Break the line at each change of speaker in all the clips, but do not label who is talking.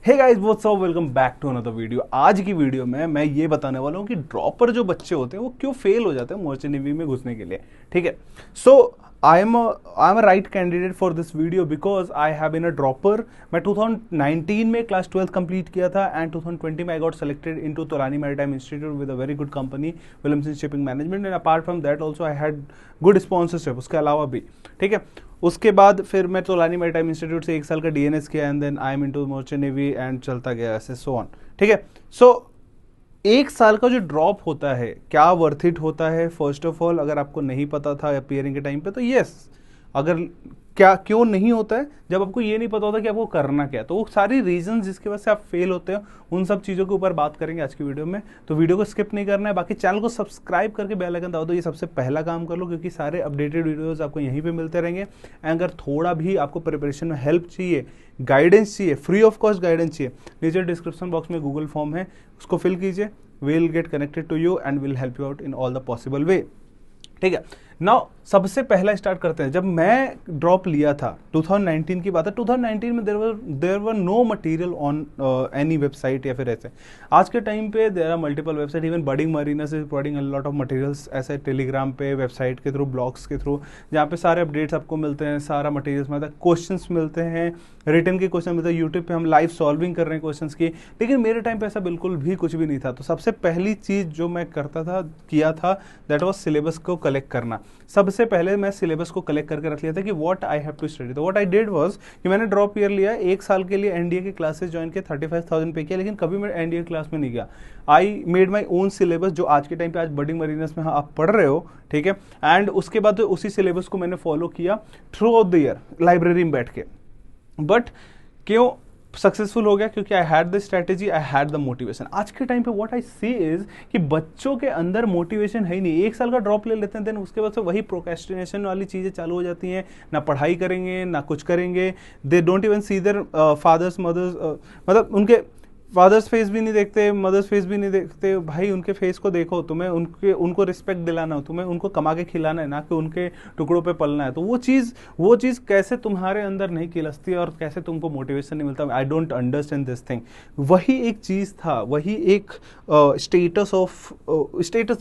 Hey guys what's up, welcome back to another video. आज की video में मैं ये बताने वाला हूँ कि ड्रॉपर जो बच्चे होते हैं वो क्यों फेल हो जाते हैं मर्चेंट नेवी में घुसने के लिए। ठीक है, so I am a right candidate for this video because I have been a dropper. मैं 2019 में क्लास 12 कंप्लीट किया था एंड 2020 में आई got selected into Tolani maritime institute with a very good company Williamson shipping management and apart from that also I had good sponsorship उसके अलावा भी। ठीक है, उसके बाद फिर मैं तोलानी मैरीटाइम इंस्टीट्यूट से 1 साल का डीएनएस किया and then I am into merchant navy and चलता गया ऐसे सो ऑन। ठीक है, सो 1 साल का जो ड्रॉप होता है क्या वर्थ इट होता है? फर्स्ट ऑफ ऑल, अगर आपको नहीं पता था अपियरिंग के टाइम पे तो यस, अगर क्या क्यों नहीं होता है जब आपको ये नहीं पता होता कि आपको करना क्या है, तो वो सारी रीजन जिसकी वजह से आप फेल होते हैं उन सब चीज़ों के ऊपर बात करेंगे आज की वीडियो में। तो वीडियो को स्किप नहीं करना है, बाकी चैनल को सब्सक्राइब करके बेल आइकन दबा दो, ये सबसे पहला काम कर लो क्योंकि सारे अपडेटेड वीडियोस आपको यहीं पे मिलते रहेंगे। अगर थोड़ा भी आपको प्रिपरेशन में हेल्प चाहिए, गाइडेंस चाहिए, फ्री ऑफ कॉस्ट गाइडेंस चाहिए, नीचे डिस्क्रिप्शन बॉक्स में गूगल फॉर्म है, उसको फिल कीजिए। Will get connected to you and will help you out in all the possible way. ठीक है, नाउ सबसे पहला स्टार्ट करते हैं। जब मैं ड्रॉप लिया था 2019 की बात है, 2019 में there were no material on any website या फिर ऐसे। आज के टाइम पे there are multiple website, even Budding Mariners is providing a lot of materials ऐसे टेलीग्राम पे, वेबसाइट के थ्रू, ब्लॉग्स के थ्रू, जहाँ पे सारे अपडेट्स आपको मिलते हैं, सारा मटेरियल्स मिलता है, क्वेश्चंस मिलते हैं, रिटर्न के क्वेश्चन मिलते हैं, यूट्यूब पे हम लाइव सॉल्विंग कर रहे हैं क्वेश्चंस की। लेकिन मेरे टाइम पे ऐसा बिल्कुल भी कुछ भी नहीं था। तो सबसे पहली चीज़ जो मैं करता था, किया था, दैट वाज सिलेबस को कलेक्ट करना। सबसे पहले मैं सिलेबस को कलेक्ट करके रख लिया था कि what I have to study. तो व्हाट आई डिड वाज कि मैंने ड्रॉप ईयर लिया, 1 साल के लिए एनडीए के क्लासेस ज्वाइन किए, 35,000 पे किया, लेकिन कभी मैं एनडीए क्लास में नहीं गया। I made my own syllabus जो आज के टाइम पे आज बडिंग मरीनस में आप पढ़ रहे हो। ठीक है, एंड उसके बाद उसी सिलेबस को मैंने फॉलो किया through out the year library में बैठ के। बट क्यों सक्सेसफुल हो गया? क्योंकि I had the strategy, I had the motivation. आज के टाइम पे व्हाट आई सी इज कि बच्चों के अंदर मोटिवेशन है ही नहीं। 1 साल का ड्रॉप ले लेते हैं, देन उसके बाद से वही प्रोक्रेस्टिनेशन वाली चीजें चालू हो जाती हैं, ना पढ़ाई करेंगे ना कुछ करेंगे। They don't even see their fathers mothers, मतलब उनके फादर्स फेस भी नहीं देखते, मदर्स फेस भी नहीं देखते। भाई उनके फेस को देखो, तुम्हें उनको रिस्पेक्ट दिलाना हो, तुम्हें उनको कमा के खिलाना है, ना कि उनके टुकड़ों पे पलना है। तो वो चीज़ कैसे तुम्हारे अंदर नहीं खिलस्ती और कैसे तुमको मोटिवेशन नहीं मिलता? I don't understand this thing. वही एक चीज़ था, वही एक स्टेटस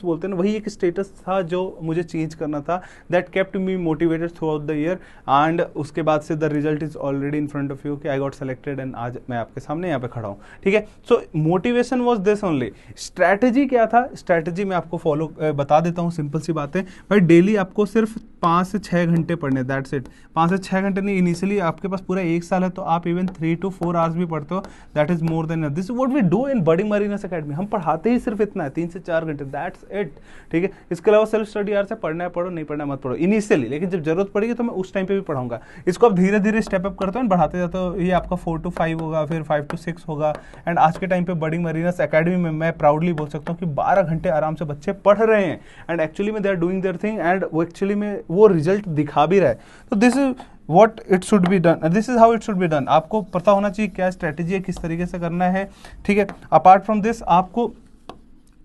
बोलते हैं ना, वही एक स्टेटस था जो मुझे चेंज करना था। That kept me motivated through out the year and उसके बाद से the result is already in front of you कि आई गॉट सेलेक्टेड एंड आज मैं आपके सामने यहाँ पे खड़ा हूँ। ठीक है, सो motivation was this only. Strategy क्या था? स्ट्रैटेजी मैं आपको फॉलो बता देता हूँ, सिंपल सी बात है भाई। डेली आपको सिर्फ 5 से 6 घंटे पढ़ने, दैट्स इट। 5 से 6 घंटे नहीं, इनिशियली आपके पास पूरा 1 साल है तो आप इवन 3 to 4 आवर्स भी पढ़ते हो, that is more than this what we do in Budding Mariners Academy. हम पढ़ाते ही सिर्फ इतना है, 3 से 4 घंटे, दैट्स इट। ठीक है, इसके अलावा सेल्फ स्टडी आवर्स है, पढ़ना है पढ़ो, नहीं पढ़ना मत पढ़ो इनिशियली, लेकिन जब जरूरत पड़ेगी तो मैं उस टाइम पे भी पढ़ाऊंगा। इसको आप धीरे धीरे स्टेप अप करते हो, बढ़ाते जाते हो। ये आपका 4 to 5 होगा, फिर 5 to 6 होगा। एंड आज के टाइम पे बडिंग मरीनस एकेडमी में मैं प्राउडली बोल सकता हूँ कि 12 घंटे आराम से बच्चे पढ़ रहे हैं एंड एक्चुअली में they are doing their thing and वो एक्चुअली में वो रिजल्ट दिखा भी रहा है। तो this is what it should be done, this is how it should be done. आपको पता होना चाहिए क्या स्ट्रेटेजी है, किस तरीके से करना है। ठीक है, अपार्ट फ्रॉम दिस आपको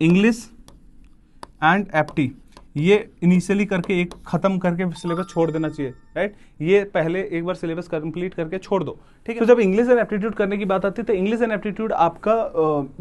इंग्लिश एंड एप्टी ये इनिशियली करके एक खत्म करके सिलेबस छोड़ देना चाहिए, राइट। ये पहले एक बार सिलेबस कंप्लीट करके छोड़ दो। ठीक है, तो जब इंग्लिश एंड एप्टीट्यूड करने की बात आती है तो इंग्लिश एंड एप्टीट्यूड आपका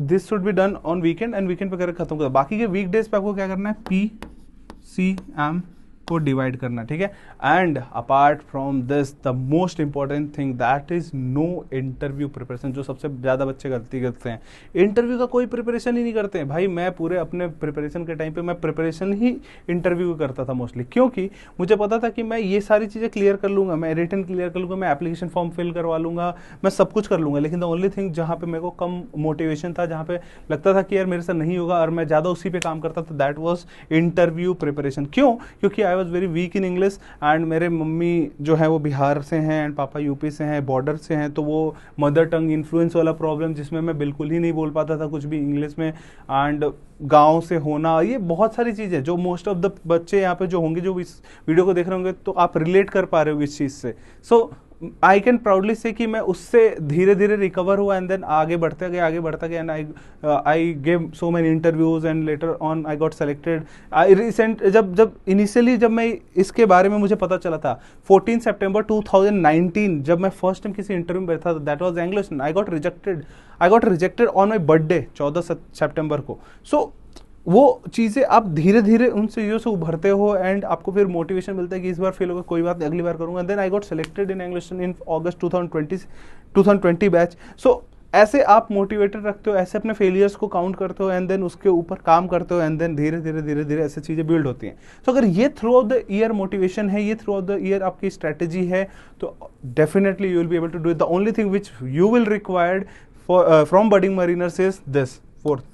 this should be done on weekend and weekend पे करके खत्म कर दो। बाकी के वीकडेज पे आपको क्या करना है? PCM को डिवाइड करना। ठीक है, and apart from this the most important thing that is no interview preparation. जो सबसे ज्यादा बच्चे गलती करते हैं, इंटरव्यू का कोई प्रिपरेशन ही नहीं करते हैं। भाई मैं पूरे अपने प्रिपरेशन के टाइम पे मैं प्रिपरेशन ही इंटरव्यू करता था मोस्टली, क्योंकि मुझे पता था कि मैं ये सारी चीजें क्लियर कर लूंगा, मैं रिटन क्लियर कर लूंगा, मैं एप्लीकेशन फॉर्म फिल करवा लूंगा, मैं सब कुछ कर लूंगा। लेकिन द ओनली थिंग जहाँ पे मेरे को कम मोटिवेशन था, जहाँ पे लगता था कि यार मेरे से नहीं होगा और मैं ज्यादा उसी पे काम करता था, दैट वॉज इंटरव्यू प्रिपरेशन। क्यों? क्योंकि I was very weak in English and मेरे मम्मी जो है वो बिहार से हैं एंड पापा यूपी से हैं, बॉर्डर से हैं। तो वो मदर टंग इन्फ्लुएंस वाला प्रॉब्लम जिसमें मैं बिल्कुल ही नहीं बोल पाता था कुछ भी इंग्लिश में, एंड गांव से होना, ये बहुत सारी चीज़ें जो मोस्ट ऑफ द बच्चे यहाँ पे जो होंगे, जो इस वीडियो को देख रहे होंगे, तो आप रिलेट कर पा रहे हो इस चीज़ से। सो आई कैन प्राउडली से कि मैं उससे धीरे धीरे रिकवर हुआ एंड देन आगे बढ़ता गया and I gave so many interviews and later on I got selected. Recent जब इनिशियली जब मैं इसके बारे में मुझे पता चला था 14 सितंबर 2019 जब मैं फर्स्ट टाइम किसी इंटरव्यू में बैठा था, that was English, I got rejected on my birthday 14 सितंबर को। सो वो चीज़ें आप धीरे धीरे उन चीज़ों से उभरते हो एंड आपको फिर मोटिवेशन मिलता है कि इस बार फेल होगा, कोई बात नहीं, अगली बार करूंगा। Then I got selected in English in August 2020 batch. So ऐसे आप मोटिवेटेड रखते हो, ऐसे अपने फेलियर्स को काउंट करते हो एंड देन उसके ऊपर काम करते हो एंड देन धीरे धीरे ऐसे चीज़ें बिल्ड होती हैं। सो अगर ये throughout the year motivation है, ये थ्रू आउट द ईयर आपकी स्ट्रैटेजी है, तो definitely you will be able to do it. The only thing which you will required from budding mariners is this fourth,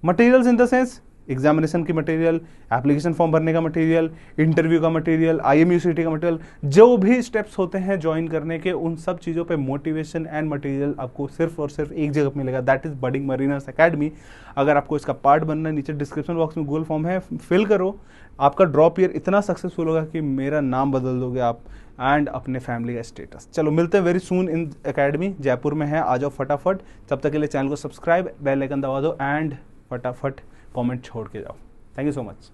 materials in the sense examination की material, application form भरने का material, interview का material, IMUCT का material, जो भी steps होते हैं join करने के, उन सब चीज़ों पे मोटिवेशन एंड मटेरियल आपको सिर्फ और सिर्फ एक जगह मिलेगा, that is budding mariners academy. अगर आपको इसका पार्ट बनना है, नीचे डिस्क्रिप्शन बॉक्स में गूगल फॉर्म है, फिल करो। आपका ड्रॉप ईयर इतना सक्सेसफुल होगा कि मेरा नाम बदल दोगे आप एंड अपने फैमिली का स्टेटस। चलो मिलते हैं वेरी सून इन एकेडमी, जयपुर में है, आ जाओ फटाफट। तब तक के लिए चैनल को सब्सक्राइब, बेल आइकन दबा दो एंड फटाफट कमेंट छोड़ के जाओ। Thank you so much.